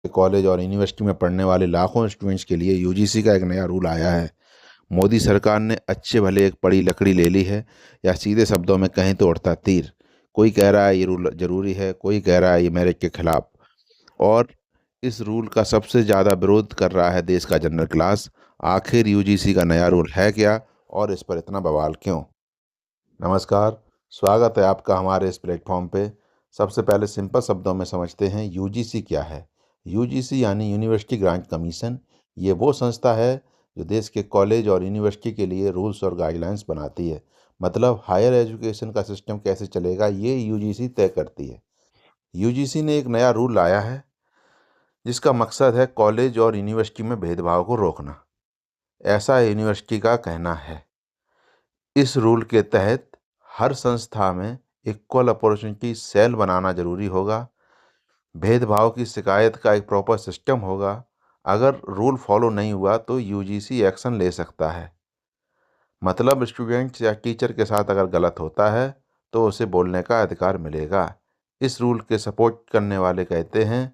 College और university में पढ़ने वाले लाखों स्टूडेंट्स के लिए यूजीसी का एक नया रूल आया है। मोदी सरकार ने अच्छे भले एक बड़ी लकड़ी ले ली है, या सीधे शब्दों में कहें तो उड़ता तीर। कोई कह रहा है ये रूल जरूरी है, कोई कह रहा है ये मेरिट के खिलाफ। और इस रूल का सबसे ज़्यादा विरोध कर रहा है देश का जनरल क्लास। आखिर यूजीसी का नया रूल है क्या, और इस पर इतना बवाल क्यों? नमस्कार, स्वागत है आपका हमारे इस प्लेटफॉर्म पे। सबसे पहले सिंपल शब्दों में समझते हैं यूजीसी क्या है। यूजीसी यानी यूनिवर्सिटी ग्रांट कमीशन। ये वो संस्था है जो देश के कॉलेज और यूनिवर्सिटी के लिए रूल्स और गाइडलाइंस बनाती है। मतलब हायर एजुकेशन का सिस्टम कैसे चलेगा, ये यूजीसी तय करती है। यूजीसी ने एक नया रूल लाया है जिसका मकसद है कॉलेज और यूनिवर्सिटी में भेदभाव को रोकना। ऐसा यूनिवर्सिटी का कहना है। इस रूल के तहत हर संस्था में इक्वल अपॉर्चुनिटी सेल बनाना जरूरी होगा। भेदभाव की शिकायत का एक प्रॉपर सिस्टम होगा। अगर रूल फॉलो नहीं हुआ तो यूजीसी एक्शन ले सकता है। मतलब स्टूडेंट्स या टीचर के साथ अगर गलत होता है तो उसे बोलने का अधिकार मिलेगा। इस रूल के सपोर्ट करने वाले कहते हैं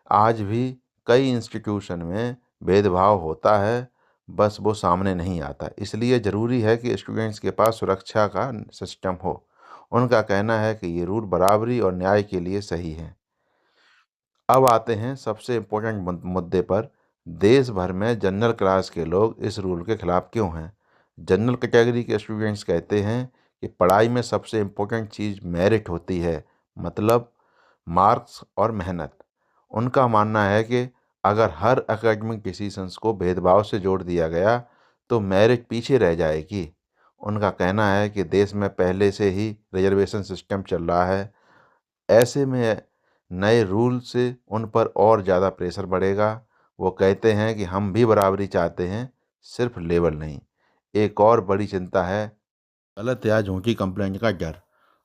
आज भी कई इंस्टीट्यूशन में भेदभाव होता है, बस वो सामने नहीं आता। इसलिए ज़रूरी है कि स्टूडेंट्स के पास सुरक्षा का सिस्टम हो। उनका कहना है कि ये रूल बराबरी और न्याय के लिए सही है। अब आते हैं सबसे इम्पोर्टेंट मुद्दे पर। देश भर में जनरल क्लास के लोग इस रूल के खिलाफ क्यों हैं? जनरल कैटेगरी के स्टूडेंट्स कहते हैं कि पढ़ाई में सबसे इम्पोर्टेंट चीज़ मेरिट होती है, मतलब मार्क्स और मेहनत। उनका मानना है कि अगर हर एकेडमिक डिसीजंस को भेदभाव से जोड़ दिया गया तो मेरिट पीछे रह जाएगी। उनका कहना है कि देश में पहले से ही रिजर्वेशन सिस्टम चल रहा है। ऐसे में नए रूल से उन पर और ज़्यादा प्रेशर बढ़ेगा। वो कहते हैं कि हम भी बराबरी चाहते हैं, सिर्फ लेवल नहीं। एक और बड़ी चिंता है गलत या झूठी कंप्लेंट का डर।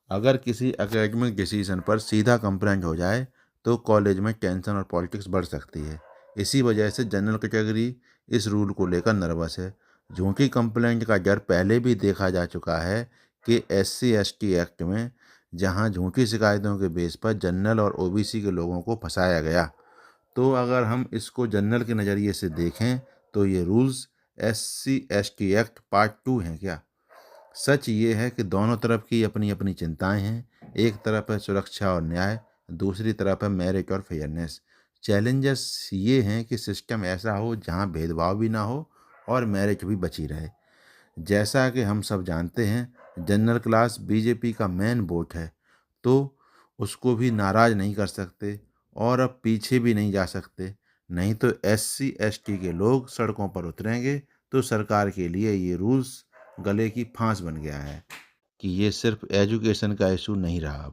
अगर किसी एकेडमिक डिसीजन पर सीधा कंप्लेंट हो जाए तो कॉलेज में टेंशन और पॉलिटिक्स बढ़ सकती है। इसी वजह से जनरल कैटेगरी इस रूल को लेकर नर्वस है। झूठी कंप्लेंट का डर पहले भी देखा जा चुका है कि SC/ST एक्ट में, जहां झूठी शिकायतों के बेस पर जनरल और ओबीसी के लोगों को फंसाया गया। तो अगर हम इसको जनरल के नज़रिए से देखें तो ये रूल्स SC/ST एक्ट पार्ट 2 हैं क्या? सच ये है कि दोनों तरफ की अपनी अपनी चिंताएं हैं। एक तरफ है सुरक्षा और न्याय, दूसरी तरफ है मेरिट और फेयरनेस। चैलेंजेस ये हैं कि सिस्टम ऐसा हो जहां भेदभाव भी ना हो और मेरिट भी बची रहे। जैसा कि हम सब जानते हैं जनरल क्लास बीजेपी का मेन वोट है, तो उसको भी नाराज़ नहीं कर सकते और अब पीछे भी नहीं जा सकते। नहीं तो SC/ST के लोग सड़कों पर उतरेंगे तो सरकार के लिए ये रूल्स गले की फांस बन गया है कि ये सिर्फ एजुकेशन का इशू नहीं रहा।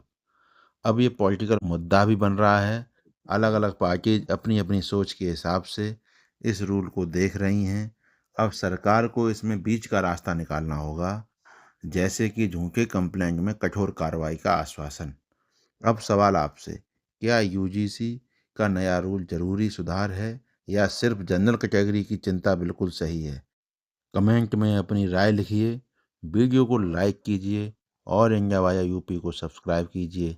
अब ये पॉलिटिकल मुद्दा भी बन रहा है। अलग अलग पार्टी अपनी अपनी सोच के हिसाब से इस रूल को देख रही हैं। अब सरकार को इसमें बीच का रास्ता निकालना होगा, जैसे कि झूठे कंप्लेंट में कठोर कार्रवाई का आश्वासन। अब सवाल आपसे, क्या यूजीसी का नया रूल जरूरी सुधार है या सिर्फ जनरल कैटेगरी की चिंता बिल्कुल सही है? कमेंट में अपनी राय लिखिए। वीडियो को लाइक कीजिए और इंडिया वाया यूपी को सब्सक्राइब कीजिए।